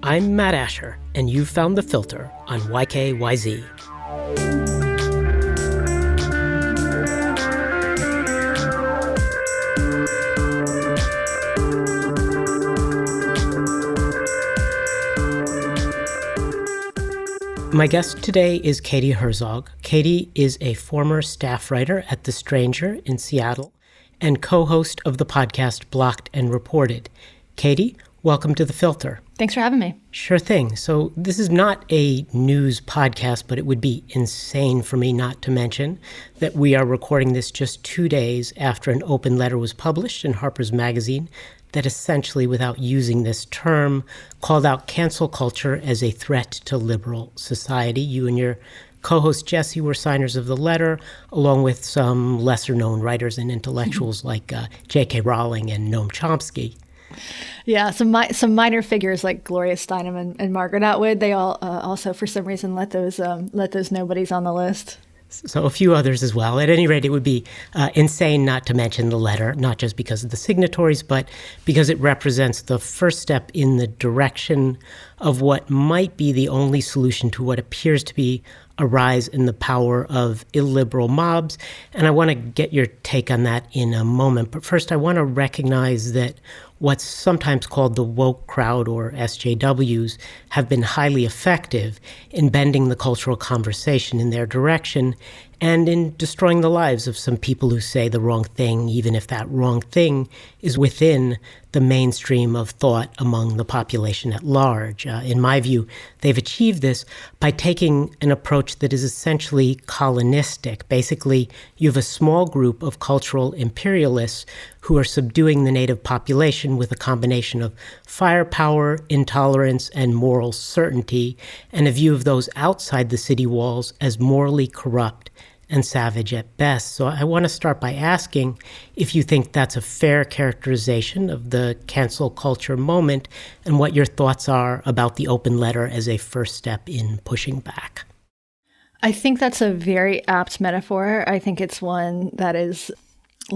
I'm Matt Asher, and you've found The Filter on YKYZ. My guest today is Katie Herzog. Katie is a former staff writer at The Stranger in Seattle and co-host of the podcast Blocked and Reported. Katie, welcome to The Filter. Thanks for having me. Sure thing. So this is not a news podcast, but it would be insane for me not to mention that we are recording this just 2 days after an open letter was published in Harper's magazine that essentially, without using this term, called out cancel culture as a threat to liberal society. You and your co-host Jesse were signers of the letter, along with some lesser-known writers and intellectuals like J.K. Rowling and Noam Chomsky. Yeah, some minor figures like Gloria Steinem and Margaret Atwood. They all also, for some reason, let those nobodies on the list. So a few others as well. At any rate, it would be insane not to mention the letter, not just because of the signatories, but because it represents the first step in the direction of what might be the only solution to what appears to be a rise in the power of illiberal mobs. And I want to get your take on that in a moment. But first, I want to recognize that what's sometimes called the woke crowd, or SJWs, have been highly effective in bending the cultural conversation in their direction and in destroying the lives of some people who say the wrong thing, even if that wrong thing is within the mainstream of thought among the population at large. In my view, they've achieved this by taking an approach that is essentially colonistic. Basically, you have a small group of cultural imperialists who are subduing the native population with a combination of firepower, intolerance, and moral certainty, and a view of those outside the city walls as morally corrupt and savage at best. So I want to start by asking if you think that's a fair characterization of the cancel culture moment and what your thoughts are about the open letter as a first step in pushing back. I think that's a very apt metaphor. I think it's one that is,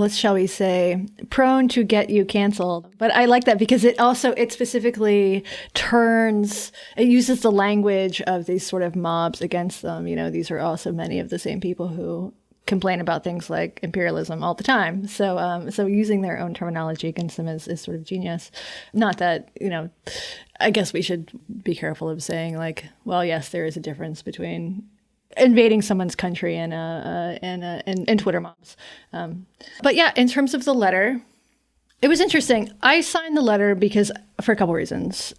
shall we say, prone to get you canceled. But I like that because it specifically it uses the language of these sort of mobs against them. You know, these are also many of the same people who complain about things like imperialism all the time. So using their own terminology against them is sort of genius. Not that, I guess we should be careful of saying like, well, yes, there is a difference between invading someone's country and Twitter mobs. But yeah, in terms of the letter, it was interesting. I signed the letter for a couple reasons.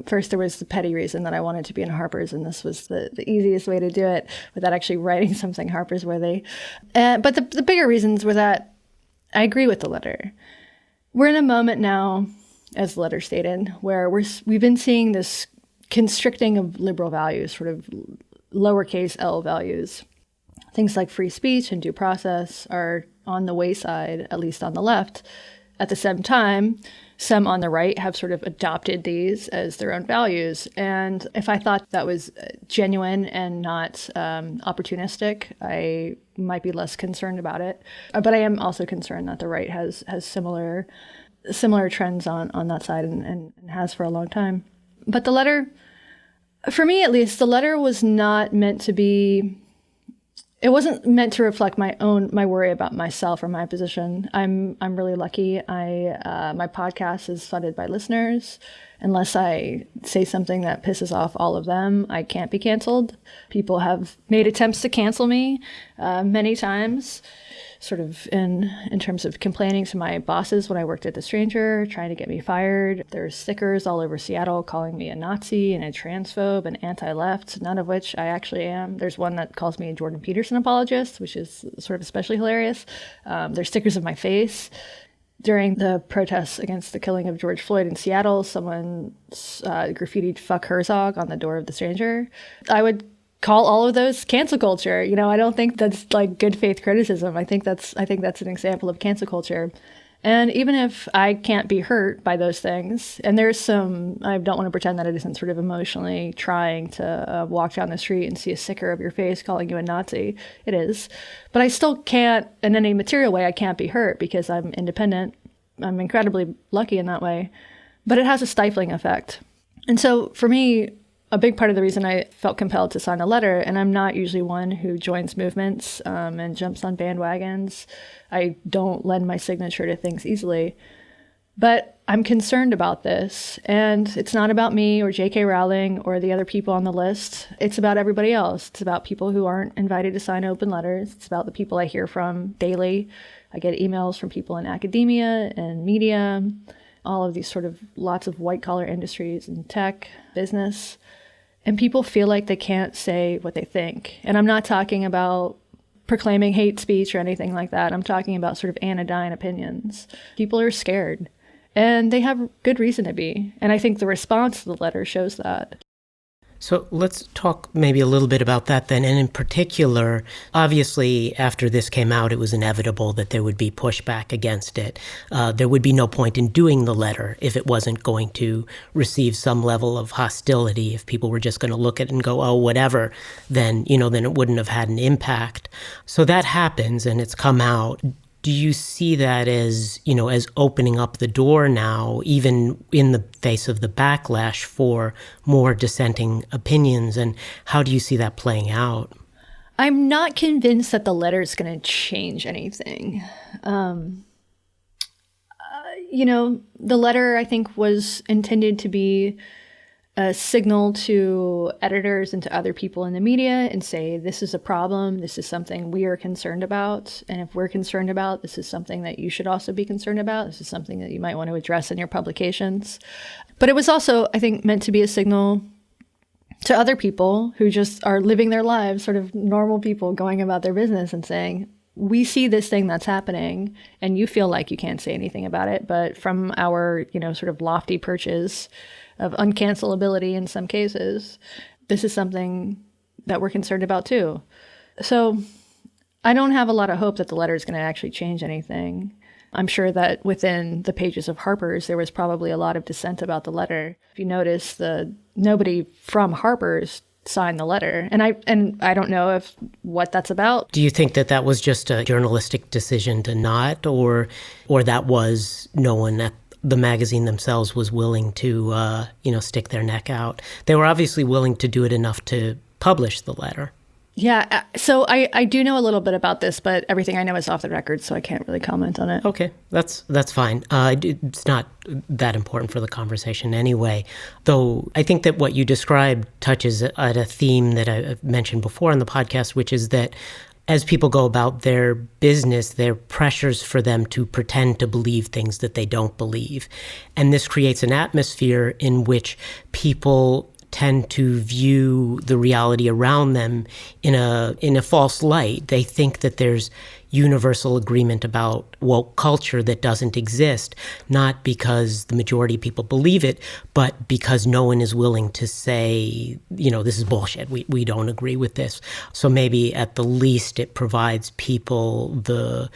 First, there was the petty reason that I wanted to be in Harper's, and this was the easiest way to do it without actually writing something Harper's worthy. But the bigger reasons were that I agree with the letter. We're in a moment now, as the letter stated, where we've been seeing this constricting of liberal values, sort of lowercase l values. Things like free speech and due process are on the wayside, at least on the left. At the same time, some on the right have sort of adopted these as their own values. And if I thought that was genuine and not opportunistic, I might be less concerned about it. But I am also concerned that the right has similar trends on that side and has for a long time. But the letter, for me at least, the letter was not meant to be, it wasn't meant to reflect my worry about myself or my position. I'm really lucky. My podcast is funded by listeners. Unless I say something that pisses off all of them, I can't be canceled. People have made attempts to cancel me many times, sort of in terms of complaining to my bosses when I worked at The Stranger, trying to get me fired. There's stickers all over Seattle calling me a Nazi and a transphobe and anti-left, none of which I actually am. There's one that calls me a Jordan Peterson apologist, which is sort of especially hilarious. There's stickers of my face. During the protests against the killing of George Floyd in Seattle, someone graffitied "fuck Herzog" on the door of The Stranger. I would call all of those cancel culture. I don't think that's like good faith criticism. I think that's an example of cancel culture. And even if I can't be hurt by those things, and there's some, I don't want to pretend that it isn't sort of emotionally trying to walk down the street and see a sticker of your face calling you a Nazi. It is. But I still can't, in any material way, I can't be hurt because I'm independent. I'm incredibly lucky in that way. But it has a stifling effect. And so for me, a big part of the reason I felt compelled to sign a letter, and I'm not usually one who joins movements and jumps on bandwagons. I don't lend my signature to things easily. But I'm concerned about this, and it's not about me or J.K. Rowling or the other people on the list. It's about everybody else. It's about people who aren't invited to sign open letters. It's about the people I hear from daily. I get emails from people in academia and media, all of these sort of lots of white-collar industries and tech, business. And people feel like they can't say what they think. And I'm not talking about proclaiming hate speech or anything like that. I'm talking about sort of anodyne opinions. People are scared. And they have good reason to be. And I think the response to the letter shows that. So let's talk maybe a little bit about that then. And in particular, obviously, after this came out, it was inevitable that there would be pushback against it. There would be no point in doing the letter if it wasn't going to receive some level of hostility. If people were just going to look at it and go, oh, whatever, then it wouldn't have had an impact. So that happens and it's come out. Do you see that as opening up the door now, even in the face of the backlash for more dissenting opinions? And how do you see that playing out? I'm not convinced that the letter is going to change anything. The letter, I think, was intended to be a signal to editors and to other people in the media and say, this is a problem, this is something we are concerned about, and if we're concerned about, this is something that you should also be concerned about, this is something that you might want to address in your publications. But it was also, I think, meant to be a signal to other people who just are living their lives, sort of normal people going about their business and saying, we see this thing that's happening and you feel like you can't say anything about it, but from our, sort of lofty perches of uncancelability in some cases, this is something that we're concerned about too. So I don't have a lot of hope that the letter is going to actually change anything. I'm sure that within the pages of Harper's, there was probably a lot of dissent about the letter. If you notice, nobody from Harper's signed the letter. And I don't know what that's about. Do you think that was just a journalistic decision to not, or that was no one at the magazine themselves was willing to, stick their neck out? They were obviously willing to do it enough to publish the letter. Yeah. So I do know a little bit about this, but everything I know is off the record, so I can't really comment on it. Okay. That's fine. It's not that important for the conversation anyway. Though I think that what you described touches at a theme that I've mentioned before on the podcast, which is that as people go about their business, there are pressures for them to pretend to believe things that they don't believe. And this creates an atmosphere in which people tend to view the reality around them in a false light. They think that there's universal agreement about woke culture that doesn't exist, not because the majority of people believe it, but because no one is willing to say, this is bullshit. We don't agree with this. So maybe at the least it provides people the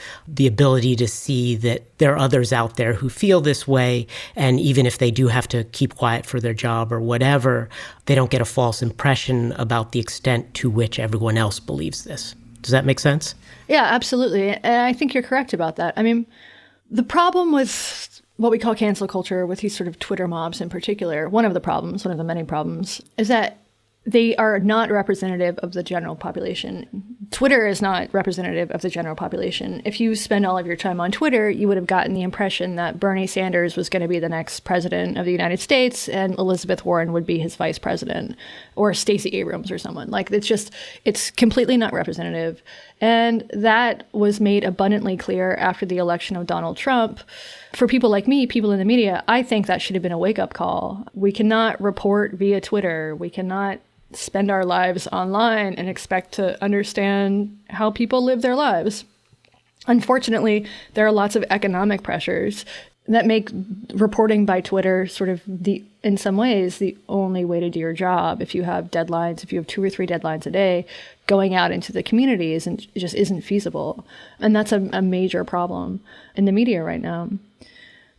ability to see that there are others out there who feel this way, and even if they do have to keep quiet for their job or whatever, they don't get a false impression about the extent to which everyone else believes this. Does that make sense? Yeah, absolutely. And I think you're correct about that. I mean, the problem with what we call cancel culture, with these sort of Twitter mobs in particular, one of the many problems, is that they are not representative of the general population. Twitter is not representative of the general population. If you spend all of your time on Twitter, you would have gotten the impression that Bernie Sanders was going to be the next president of the United States and Elizabeth Warren would be his vice president, or Stacey Abrams or someone. Like, it's completely not representative. And that was made abundantly clear after the election of Donald Trump. For people like me, people in the media, I think that should have been a wake-up call. We cannot report via Twitter. We cannot spend our lives online and expect to understand how people live their lives. Unfortunately, there are lots of economic pressures that make reporting by Twitter sort of in some ways, the only way to do your job. If you have deadlines, if you have 2 or 3 deadlines a day, going out into the community just isn't feasible. And that's a major problem in the media right now.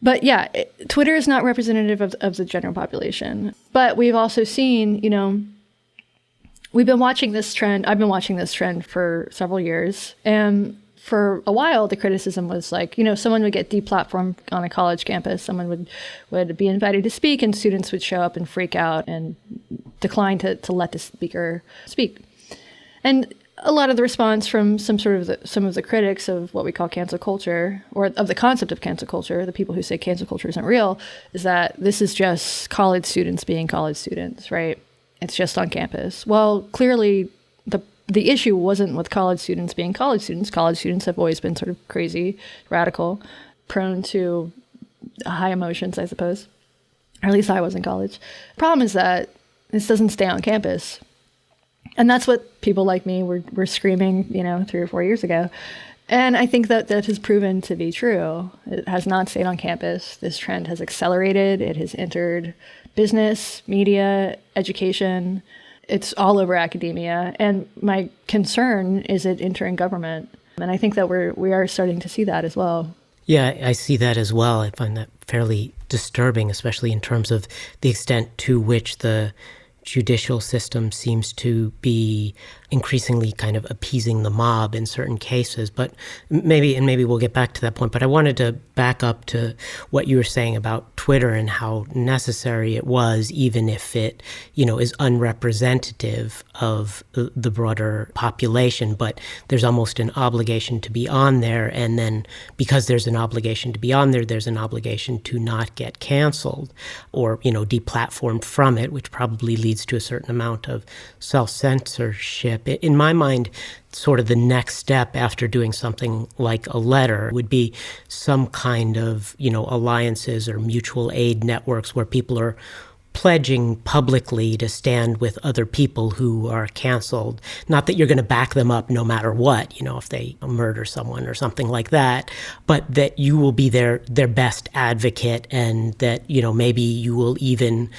But yeah, Twitter is not representative of the general population. But we've also seen, we've been watching this trend. I've been watching this trend for several years. And for a while, the criticism was like, someone would get deplatformed on a college campus, someone would be invited to speak, and students would show up and freak out and decline to let the speaker speak. And a lot of the response from some of the critics of what we call cancel culture, or of the concept of cancel culture, the people who say cancel culture isn't real, is that this is just college students being college students, right? It's just on campus. Well, clearly the issue wasn't with college students being college students. College students have always been sort of crazy, radical, prone to high emotions, I suppose. Or at least I was in college. Problem is that this doesn't stay on campus. And that's what people like me were screaming, 3 or 4 years ago. And I think that has proven to be true. It has not stayed on campus. This trend has accelerated. It has entered business, media, education. It's all over academia. And my concern is it entering government. And I think that we are starting to see that as well. Yeah, I see that as well. I find that fairly disturbing, especially in terms of the extent to which the judicial system seems to be increasingly kind of appeasing the mob in certain cases. But maybe we'll get back to that point. But I wanted to back up to what you were saying about Twitter and how necessary it was, even if it, is unrepresentative of the broader population. But there's almost an obligation to be on there. And then because there's an obligation to be on there, there's an obligation to not get canceled or, deplatformed from it, which probably leads to a certain amount of self-censorship. In my mind, sort of the next step after doing something like a letter would be some kind of, alliances or mutual aid networks where people are pledging publicly to stand with other people who are canceled. Not that you're going to back them up no matter what, if they murder someone or something like that, but that you will be their best advocate, and that, maybe you will even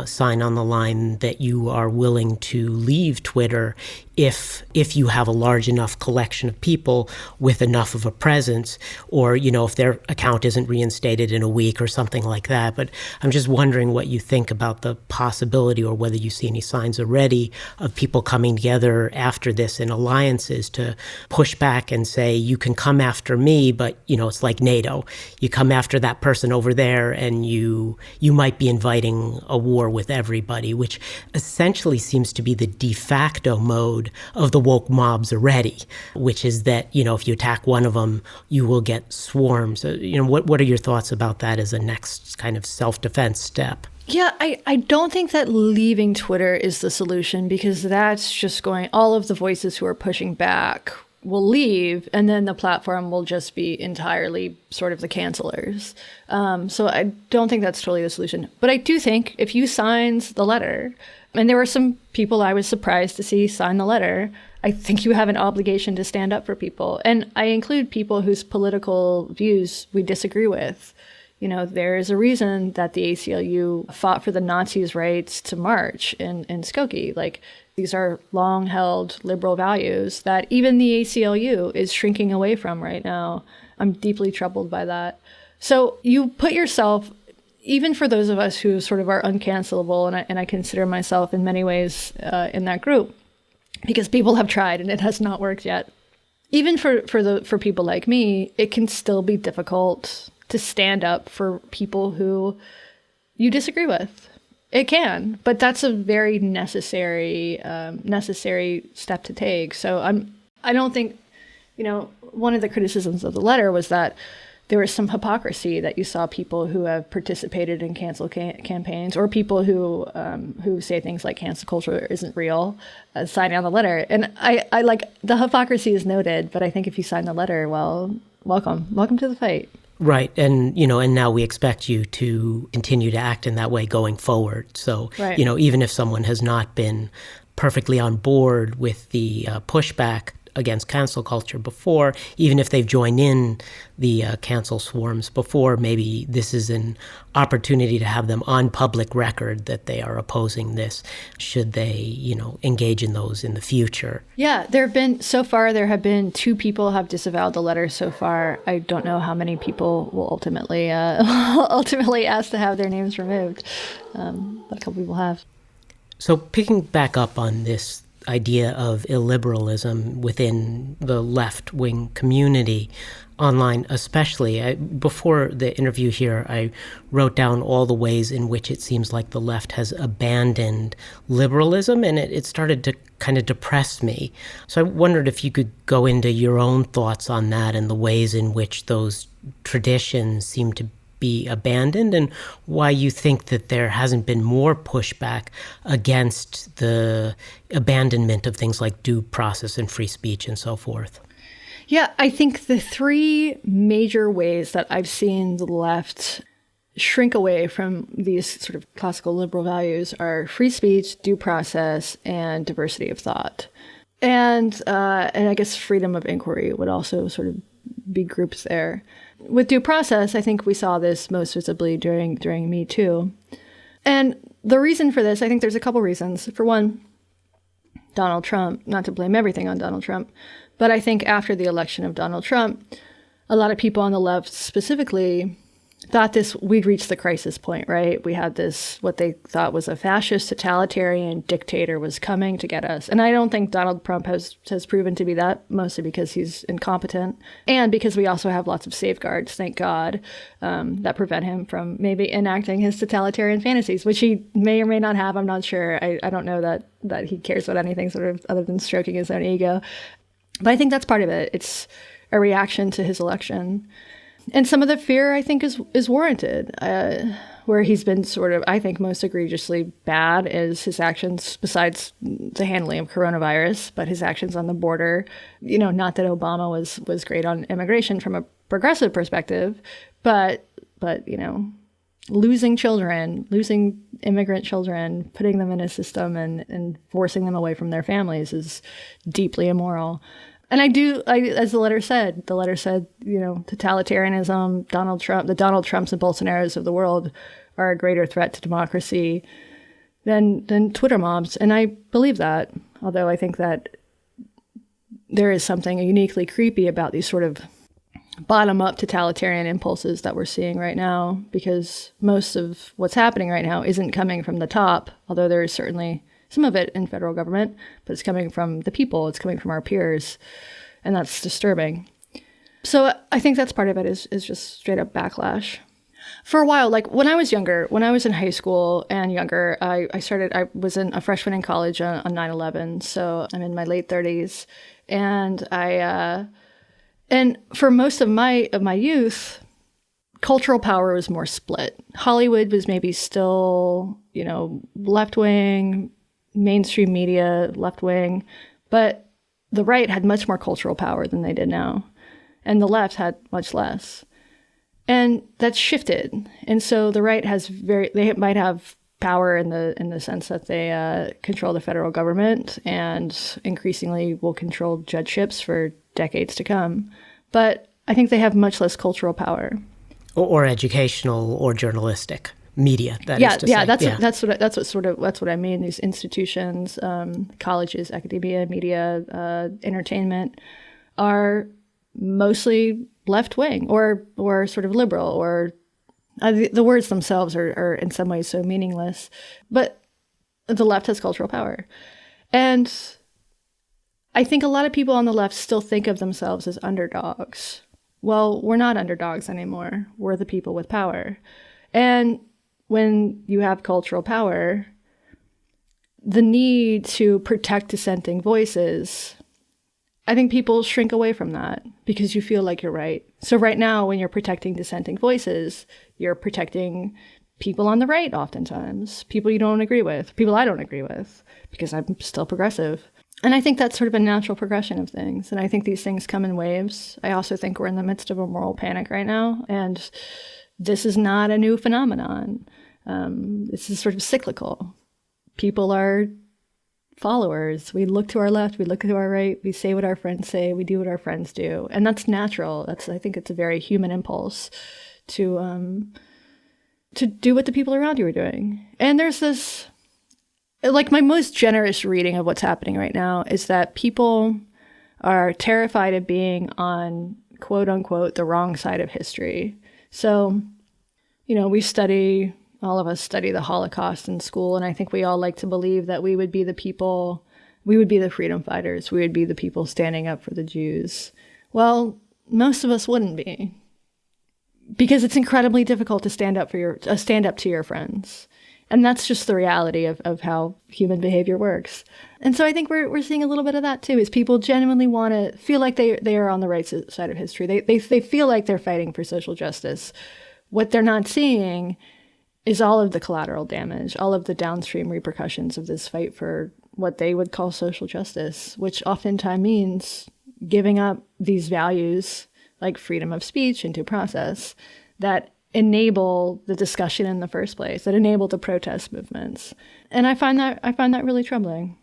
sign on the line that you are willing to leave Twitter if you have a large enough collection of people with enough of a presence, or, if their account isn't reinstated in a week or something like that. But I'm just wondering what you think about the possibility, or whether you see any signs already of people coming together after this in alliances to push back and say, you can come after me, but, it's like NATO. You come after that person over there and you might be inviting a war with everybody, which essentially seems to be the de facto mode of the woke mobs already, which is that, if you attack one of them, you will get swarms. What are your thoughts about that as a next kind of self-defense step? Yeah, I don't think that leaving Twitter is the solution, because that's just all of the voices who are pushing back will leave, and then the platform will just be entirely sort of the cancelers. So I don't think that's totally the solution. But I do think if you signed the letter, and there were some people I was surprised to see sign the letter, I think you have an obligation to stand up for people. And I include people whose political views we disagree with. There is a reason that the ACLU fought for the Nazis' rights to march in Skokie. Like, these are long-held liberal values that even the ACLU is shrinking away from right now. I'm deeply troubled by that. So you put yourself, even for those of us who sort of are uncancelable, and I consider myself in many ways in that group, because people have tried and it has not worked yet. Even for people like me, it can still be difficult to stand up for people who you disagree with. It can, but that's a very necessary step to take. So I don't think, one of the criticisms of the letter was that there was some hypocrisy, that you saw people who have participated in cancel campaigns, or people who say things like cancel culture isn't real, signing on the letter. And I like, the hypocrisy is noted, but I think if you sign the letter, well, welcome to the fight. Right. And, and now we expect you to continue to act in that way going forward. So, right. Even if someone has not been perfectly on board with the pushback against cancel culture before, even if they've joined in the cancel swarms before, maybe this is an opportunity to have them on public record that they are opposing this, should they, engage in those in the future. Yeah, there have been 2 people have disavowed the letter so far. I don't know how many people will ultimately ask to have their names removed, but a couple people have. So picking back up on this idea of illiberalism within the left-wing community, online especially. Before the interview here, I wrote down all the ways in which it seems like the left has abandoned liberalism, and it started to kind of depress me. So I wondered if you could go into your own thoughts on that and the ways in which those traditions seem to be abandoned, and why you think that there hasn't been more pushback against the abandonment of things like due process and free speech and so forth. Yeah, I think the three major ways that I've seen the left shrink away from these sort of classical liberal values are free speech, due process, and diversity of thought. And I guess freedom of inquiry would also sort of be grouped there. With due process, I think we saw this most visibly during Me Too. And the reason for this, I think there's a couple reasons. For one, Donald Trump, not to blame everything on Donald Trump, but I think after the election of Donald Trump, a lot of people on the left specifically thought we'd reached the crisis point, right? We had this, what they thought was a fascist totalitarian dictator was coming to get us. And I don't think Donald Trump has proven to be that, mostly because he's incompetent and because we also have lots of safeguards, thank God, that prevent him from maybe enacting his totalitarian fantasies, which he may or may not have. I'm not sure. I don't know that he cares about anything sort of other than stroking his own ego. But I think that's part of it. It's a reaction to his election. And some of the fear, I think, is warranted. Where he's been sort of, I think, most egregiously bad is his actions, besides the handling of coronavirus, but his actions on the border. You know, not that Obama was great on immigration from a progressive perspective, but you know, losing immigrant children, putting them in a system and forcing them away from their families is deeply immoral. And as the letter said, you know, totalitarianism, the Donald Trumps and Bolsonaros of the world are a greater threat to democracy than Twitter mobs. And I believe that, although I think that there is something uniquely creepy about these sort of bottom-up totalitarian impulses that we're seeing right now, because most of what's happening right now isn't coming from the top, although there is certainly some of it in federal government, but it's coming from the people, it's coming from our peers, and that's disturbing. So I think that's part of it is just straight up backlash. For a while, like when I was younger, when I was in high school and younger, I was a freshman in college on 9/11, so I'm in my late 30s, and and for most of my youth, cultural power was more split. Hollywood was maybe still, you know, left-wing, mainstream media, left-wing, but the right had much more cultural power than they did now, and the left had much less. And that's shifted. And so the right they might have power in the sense that they control the federal government and increasingly will control judgeships for decades to come. But I think they have much less cultural power. Or educational or journalistic media. That's what I mean. These institutions, colleges, academia, media, entertainment are mostly left wing or sort of liberal, or the words themselves are in some ways so meaningless. But the left has cultural power, and I think a lot of people on the left still think of themselves as underdogs. Well, we're not underdogs anymore. We're the people with power, and when you have cultural power, the need to protect dissenting voices, I think people shrink away from that because you feel like you're right. So right now, when you're protecting dissenting voices, you're protecting people on the right oftentimes, people you don't agree with, people I don't agree with, because I'm still progressive. And I think that's sort of a natural progression of things. And I think these things come in waves. I also think we're in the midst of a moral panic right now. And this is not a new phenomenon. This is sort of cyclical. People are followers. We look to our left, we look to our right, we say what our friends say, we do what our friends do. And that's natural. I think it's a very human impulse to do what the people around you are doing. And there's this, like, my most generous reading of what's happening right now is that people are terrified of being on, quote unquote, the wrong side of history. So, you know, all of us study the Holocaust in school, and I think we all like to believe that we would be the people we would be the freedom fighters. We would be the people standing up for the Jews. Well, most of us wouldn't be, because it's incredibly difficult to stand up to your friends. And that's just the reality of how human behavior works. And so I think we're seeing a little bit of that too, is people genuinely want to feel like they are on the right side of history. They feel like they're fighting for social justice. What they're not seeing is all of the collateral damage, all of the downstream repercussions of this fight for what they would call social justice, which oftentimes means giving up these values like freedom of speech and due process that enable the discussion in the first place, that enable the protest movements. And I find that really troubling.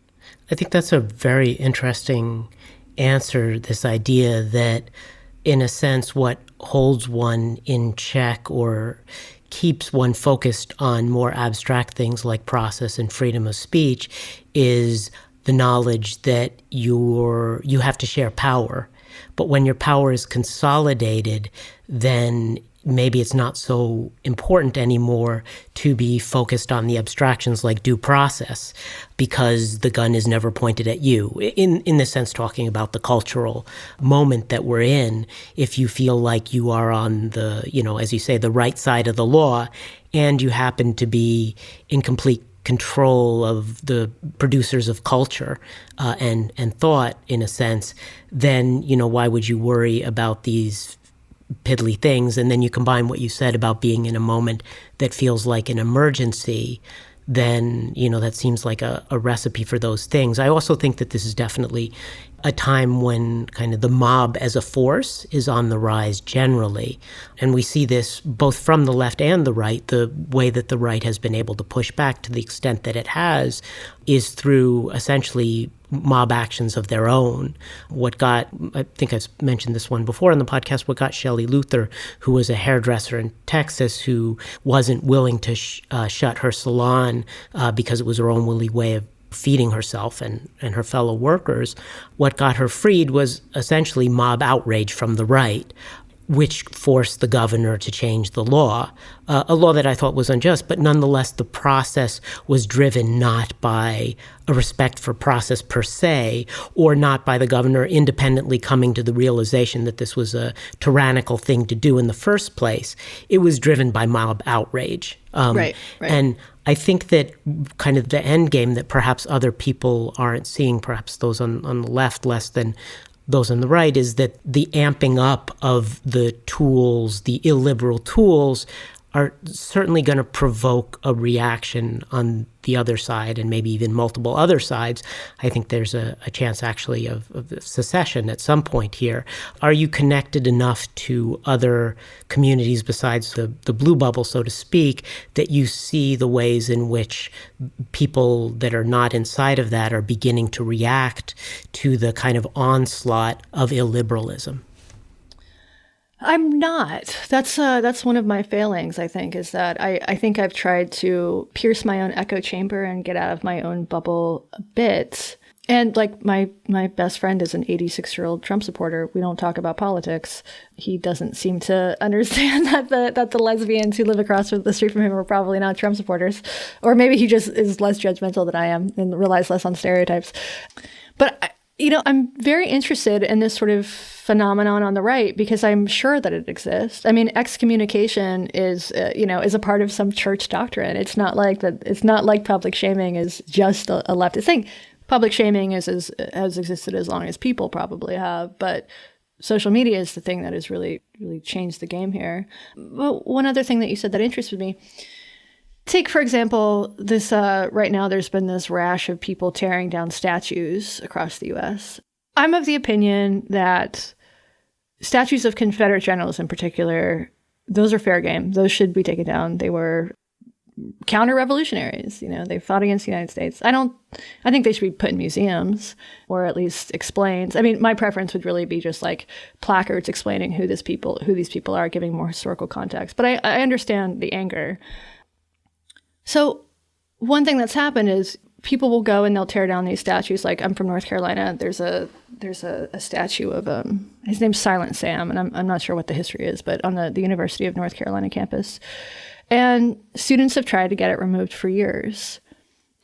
I think that's a very interesting answer, this idea that, in a sense, what holds one in check or keeps one focused on more abstract things like process and freedom of speech is the knowledge that you have to share power. But when your power is consolidated, then maybe it's not so important anymore to be focused on the abstractions like due process, because the gun is never pointed at you. In this sense, talking about the cultural moment that we're in, if you feel like you are on the, as you say, the right side of the law, and you happen to be in complete control of the producers of culture and thought, in a sense, then, why would you worry about these piddly things? And then you combine what you said about being in a moment that feels like an emergency, then, that seems like a recipe for those things. I also think that this is definitely a time when kind of the mob as a force is on the rise generally. And we see this both from the left and the right. The way that the right has been able to push back to the extent that it has is through essentially mob actions of their own. I think I've mentioned this one before on the podcast, what got Shelley Luther, who was a hairdresser in Texas who wasn't willing to shut her salon because it was her own way of feeding herself and her fellow workers. What got her freed was essentially mob outrage from the right, which forced the governor to change the law, a law that I thought was unjust, but nonetheless the process was driven not by a respect for process per se, or not by the governor independently coming to the realization that this was a tyrannical thing to do in the first place. It was driven by mob outrage. Right. And I think that kind of the end game that perhaps other people aren't seeing, perhaps those on the left less than those on the right, is that the amping up of the tools, the illiberal tools, are certainly going to provoke a reaction on the other side, and maybe even multiple other sides. I think there's a chance actually of secession at some point here. Are you connected enough to other communities besides the blue bubble, so to speak, that you see the ways in which people that are not inside of that are beginning to react to the kind of onslaught of illiberalism? I'm not. That's one of my failings, I think, is that I think I've tried to pierce my own echo chamber and get out of my own bubble a bit. And like my best friend is an 86-year-old Trump supporter. We don't talk about politics. He doesn't seem to understand that the lesbians who live across the street from him are probably not Trump supporters. Or maybe he just is less judgmental than I am and relies less on stereotypes. But I'm very interested in this sort of phenomenon on the right because I'm sure that it exists. I mean, excommunication is a part of some church doctrine. It's not like that. It's not like public shaming is just a leftist thing. Public shaming has existed as long as people probably have, but social media is the thing that has really, really changed the game here. But one other thing that you said that interested me. Take, for example, this right now there's been this rash of people tearing down statues across the U.S. I'm of the opinion that statues of Confederate generals in particular, those are fair game. Those should be taken down. They were counter-revolutionaries. They fought against the United States. I think they should be put in museums or at least explained. I mean, my preference would really be just like placards explaining who these people are, giving more historical context. But I understand the anger. So one thing that's happened is people will go and they'll tear down these statues. Like, I'm from North Carolina. There's a statue of his name's Silent Sam, and I'm not sure what the history is, but on the University of North Carolina campus. And students have tried to get it removed for years.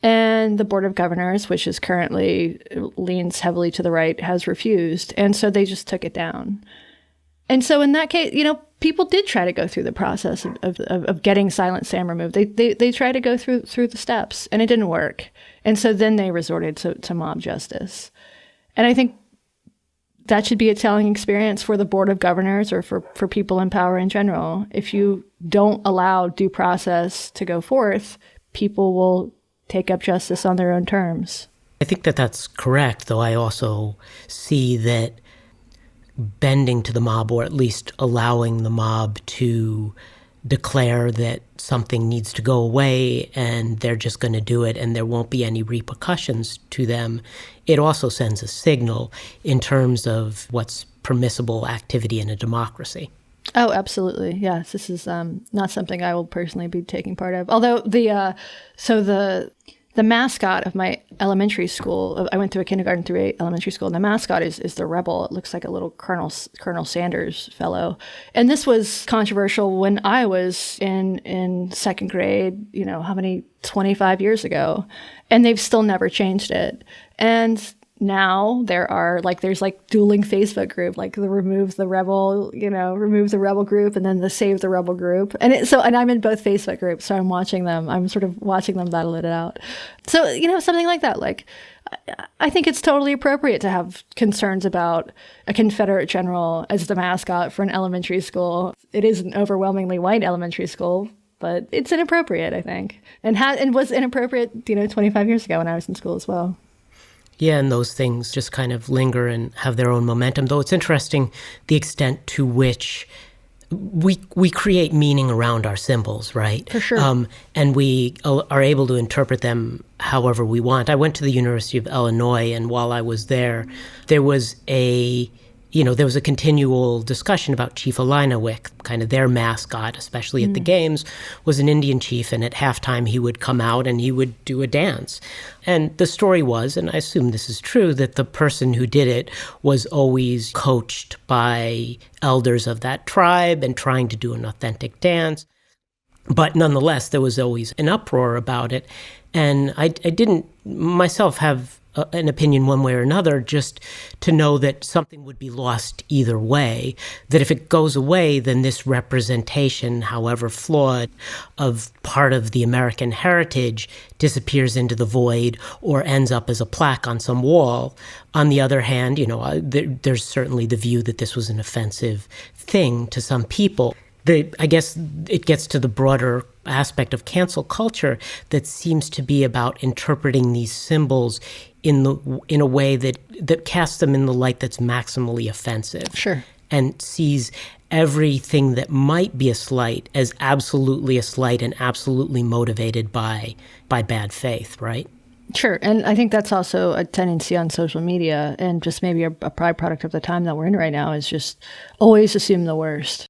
And the Board of Governors, which is currently leans heavily to the right, has refused. And so they just took it down. And so in that case, people did try to go through the process of getting Silent Sam removed. They tried to go through the steps, and it didn't work. And so then they resorted to mob justice. And I think that should be a telling experience for the Board of Governors or for people in power in general. If you don't allow due process to go forth, people will take up justice on their own terms. I think that that's correct, though I also see that bending to the mob, or at least allowing the mob to declare that something needs to go away and they're just going to do it and there won't be any repercussions to them, it also sends a signal in terms of what's permissible activity in a democracy. Oh, absolutely. Yes, this is not something I will personally be taking part of. Although the mascot of my elementary school, I went to a kindergarten through 8 elementary school, and the mascot is the rebel. It looks like a little Colonel Sanders fellow. And this was controversial when I was in second grade, 25 years ago. And they've still never changed it. And now there's dueling Facebook group, like the remove the rebel group and then the save the rebel group. And I'm in both Facebook groups, so I'm sort of watching them battle it out. So, something like that. Like, I think it's totally appropriate to have concerns about a Confederate general as the mascot for an elementary school. It is an overwhelmingly white elementary school, but it's inappropriate, I think. And was inappropriate, 25 years ago when I was in school as well. Yeah, and those things just kind of linger and have their own momentum. Though it's interesting the extent to which we create meaning around our symbols, right? For sure. And we are able to interpret them however we want. I went to the University of Illinois, and while I was there was a continual discussion about Chief Illiniwek, kind of their mascot, especially at the games, was an Indian chief, and at halftime he would come out and he would do a dance. And the story was, and I assume this is true, that the person who did it was always coached by elders of that tribe and trying to do an authentic dance. But nonetheless, there was always an uproar about it. And I didn't myself have an opinion one way or another, just to know that something would be lost either way, that if it goes away, then this representation, however flawed, of part of the American heritage disappears into the void or ends up as a plaque on some wall. On the other hand, there's certainly the view that this was an offensive thing to some people. I guess it gets to the broader aspect of cancel culture that seems to be about interpreting these symbols in a way that casts them in the light that's maximally offensive. Sure. And sees everything that might be a slight as absolutely a slight and absolutely motivated by bad faith, right? Sure. And I think that's also a tendency on social media, and just maybe a byproduct of the time that we're in right now, is just always assume the worst.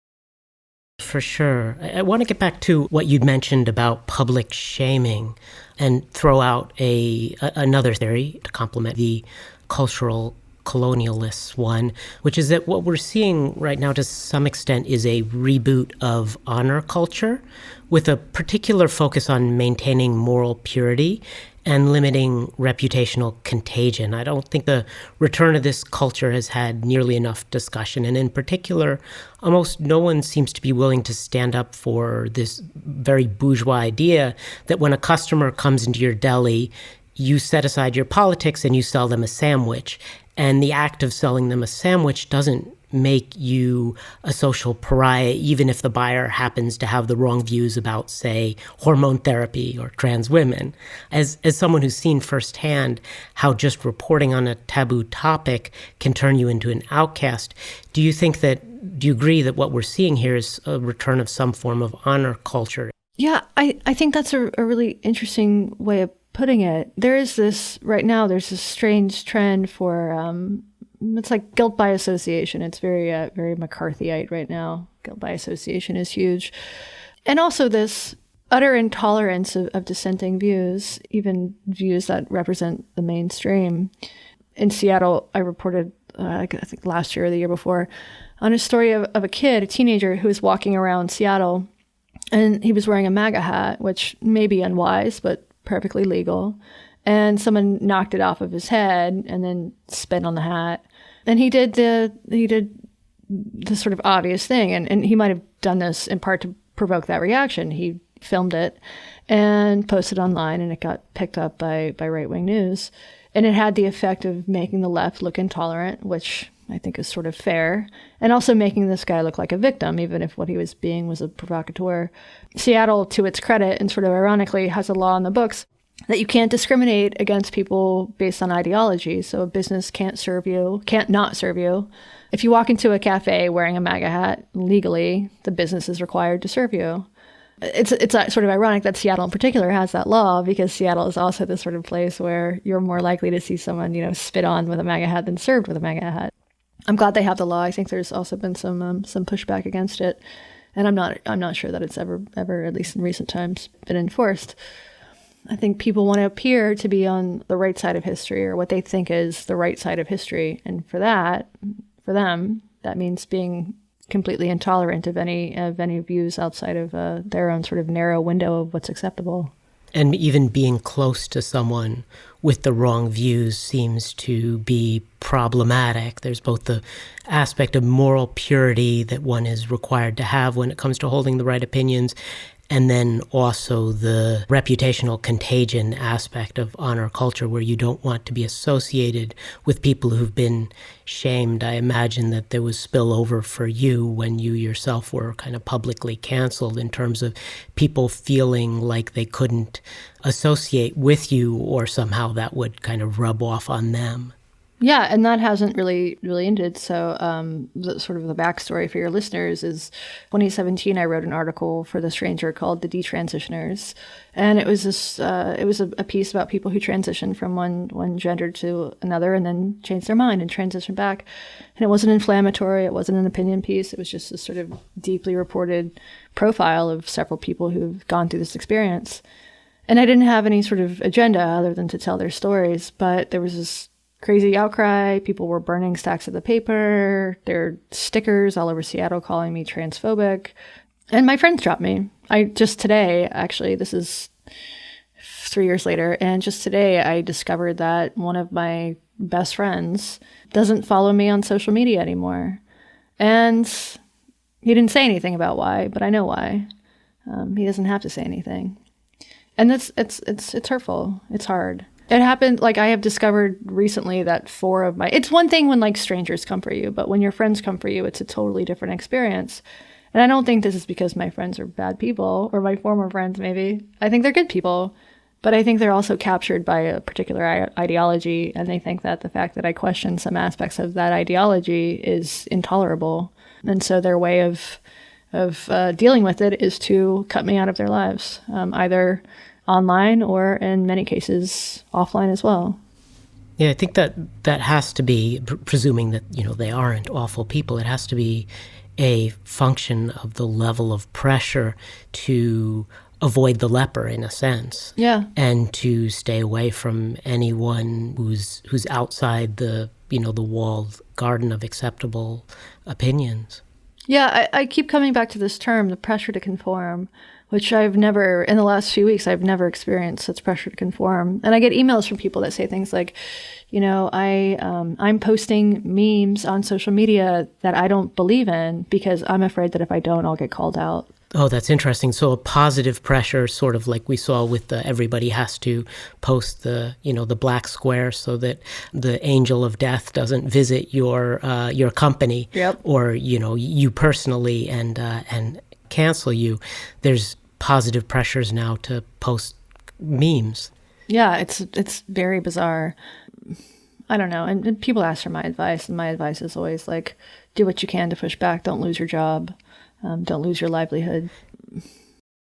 For sure. I want to get back to what you'd mentioned about public shaming and throw out another theory to complement the cultural colonialists one, which is that what we're seeing right now to some extent is a reboot of honor culture with a particular focus on maintaining moral purity and limiting reputational contagion. I don't think the return of this culture has had nearly enough discussion. And in particular, almost no one seems to be willing to stand up for this very bourgeois idea that when a customer comes into your deli, you set aside your politics and you sell them a sandwich. And the act of selling them a sandwich doesn't make you a social pariah, even if the buyer happens to have the wrong views about, say, hormone therapy or trans women. As someone who's seen firsthand how just reporting on a taboo topic can turn you into an outcast, do you agree that what we're seeing here is a return of some form of honor culture? Yeah, I think that's a really interesting way of putting it. There's this strange trend for it's like guilt by association. It's very very McCarthyite right now. Guilt by association is huge. And also this utter intolerance of dissenting views, even views that represent the mainstream. In Seattle, I reported, I think last year or the year before, on a story of a teenager who was walking around Seattle, and he was wearing a MAGA hat, which may be unwise, but perfectly legal. And someone knocked it off of his head and then spit on the hat. And he did the sort of obvious thing. And he might have done this in part to provoke that reaction. He filmed it and posted online, and it got picked up by right-wing news. And it had the effect of making the left look intolerant, which I think is sort of fair, and also making this guy look like a victim, even if what he was being was a provocateur. Seattle, to its credit, and sort of ironically, has a law in the books that you can't discriminate against people based on ideology. So a business can't not serve you. If you walk into a cafe wearing a MAGA hat, legally, the business is required to serve you. It's sort of ironic that Seattle in particular has that law, because Seattle is also the sort of place where you're more likely to see someone, spit on with a MAGA hat than served with a MAGA hat. I'm glad they have the law. I think there's also been some pushback against it, and I'm not sure that it's ever, at least in recent times, been enforced. I think people want to appear to be on the right side of history, or what they think is the right side of history, and for them, that means being completely intolerant of any views outside of their own sort of narrow window of what's acceptable. And even being close to someone with the wrong views seems to be problematic. There's both the aspect of moral purity that one is required to have when it comes to holding the right opinions, and then also the reputational contagion aspect of honor culture, where you don't want to be associated with people who've been shamed. I imagine that there was spillover for you when you yourself were kind of publicly canceled, in terms of people feeling like they couldn't associate with you, or somehow that would kind of rub off on them. Yeah, and that hasn't really ended. So the sort of the backstory for your listeners is 2017, I wrote an article for The Stranger called The Detransitioners. And it was a piece about people who transition from one gender to another and then change their mind and transition back. And it wasn't inflammatory. It wasn't an opinion piece. It was just a sort of deeply reported profile of several people who've gone through this experience. And I didn't have any sort of agenda other than to tell their stories. But there was this crazy outcry. People were burning stacks of the paper. There are stickers all over Seattle calling me transphobic. And my friends dropped me. Just today, actually, this is 3 years later, and just today I discovered that one of my best friends doesn't follow me on social media anymore. And he didn't say anything about why, but I know why. He doesn't have to say anything. And it's hurtful. It's hard. It happened, I have discovered recently that it's one thing when strangers come for you, but when your friends come for you, it's a totally different experience. And I don't think this is because my friends are bad people, or my former friends maybe. I think they're good people, but I think they're also captured by a particular ideology, and they think that the fact that I question some aspects of that ideology is intolerable. And so their way of dealing with it is to cut me out of their lives, either online or in many cases offline as well. Yeah, I think that has to be, presuming that they aren't awful people, it has to be a function of the level of pressure to avoid the leper, in a sense. Yeah. And to stay away from anyone who's outside the the walled garden of acceptable opinions. Yeah, I keep coming back to this term, the pressure to conform, which in the last few weeks, I've never experienced such pressure to conform. And I get emails from people that say things like, I'm posting memes on social media that I don't believe in because I'm afraid that if I don't, I'll get called out. Oh, that's interesting. So a positive pressure, sort of like we saw with the everybody has to post the black square so that the angel of death doesn't visit your company. Yep. Or you personally and cancel you. There's positive pressures now to post memes. Yeah, it's very bizarre. I don't know. And people ask for my advice, and my advice is always do what you can to push back. Don't lose your job. Don't lose your livelihood.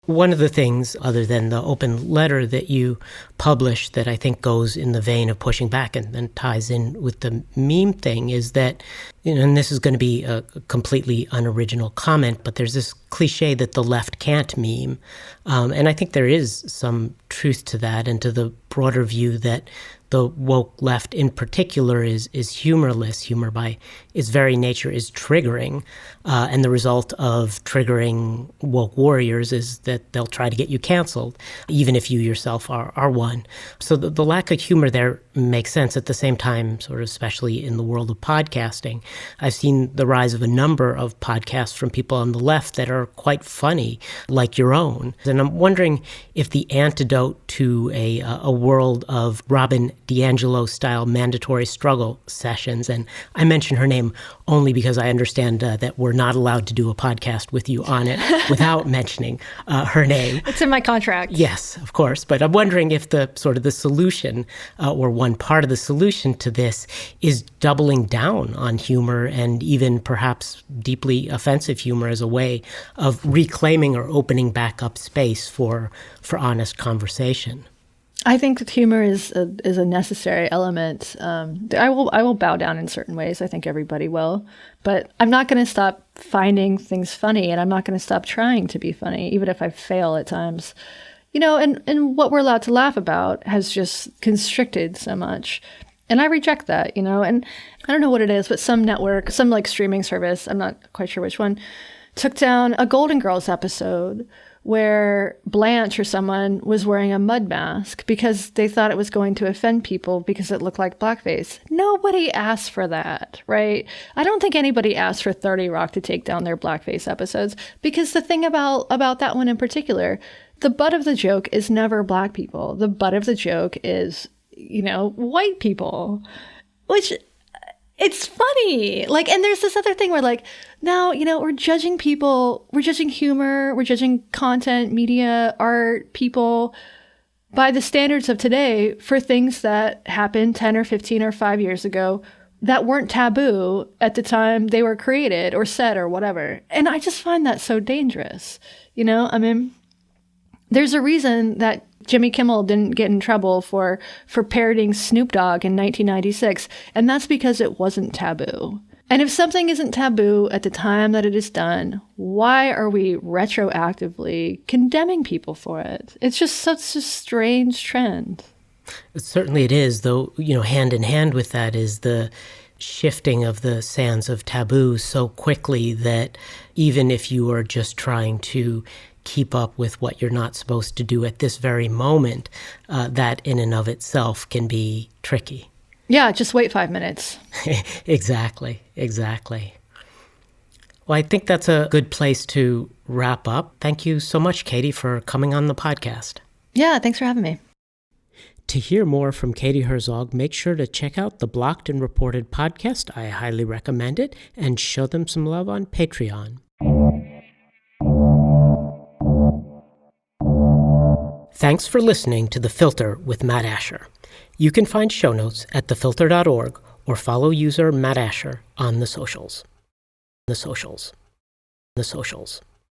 One of the things, other than the open letter that you published that I think goes in the vein of pushing back and ties in with the meme thing is that, and this is going to be a completely unoriginal comment, but there's this cliche that the left can't meme. And I think there is some truth to that, and to the broader view that the woke left in particular is humorless. Humor by its very nature is triggering. And the result of triggering woke warriors is that they'll try to get you canceled, even if you yourself are one. So the lack of humor there makes sense. At the same time, sort of especially in the world of podcasting, I've seen the rise of a number of podcasts from people on the left that are quite funny, like your own. And I'm wondering if the antidote to a world of Robin DiAngelo-style mandatory struggle sessions, and I mention her name only because I understand that we're not allowed to do a podcast with you on it without mentioning her name. It's in my contract. Yes, of course. But I'm wondering if the sort of the solution or one part of the solution to this is doubling down on humor, and even perhaps deeply offensive humor, as a way of reclaiming or opening back up space for honest conversation. I think that humor is a necessary element. I will bow down in certain ways. I think everybody will, but I'm not going to stop finding things funny, and I'm not going to stop trying to be funny, even if I fail at times. And what we're allowed to laugh about has just constricted so much, and I reject that. And I don't know what it is, but some network, some like streaming service, I'm not quite sure which one, took down a Golden Girls episode where Blanche or someone was wearing a mud mask because they thought it was going to offend people because it looked like blackface. Nobody asked for that, right? I don't think anybody asked for 30 Rock to take down their blackface episodes, because the thing about that one in particular, the butt of the joke is never black people. The butt of the joke is, white people, which... It's funny. And there's this other thing where now, we're judging people, we're judging humor, we're judging content, media, art, people by the standards of today for things that happened 10 or 15 or 5 years ago that weren't taboo at the time they were created or said or whatever. And I just find that so dangerous. There's a reason that Jimmy Kimmel didn't get in trouble for parroting Snoop Dogg in 1996, and that's because it wasn't taboo. And if something isn't taboo at the time that it is done, why are we retroactively condemning people for it? It's just such a strange trend. Certainly it is, though, hand in hand with that is the shifting of the sands of taboo so quickly that even if you are just trying to keep up with what you're not supposed to do at this very moment, that in and of itself can be tricky. Yeah, just wait 5 minutes. Exactly. Well, I think that's a good place to wrap up. Thank you so much, Katie, for coming on the podcast. Yeah, thanks for having me. To hear more from Katie Herzog, make sure to check out the Blocked and Reported podcast. I highly recommend it, and show them some love on Patreon. Thanks for listening to The Filter with Matt Asher. You can find show notes at thefilter.org or follow user Matt Asher on the socials.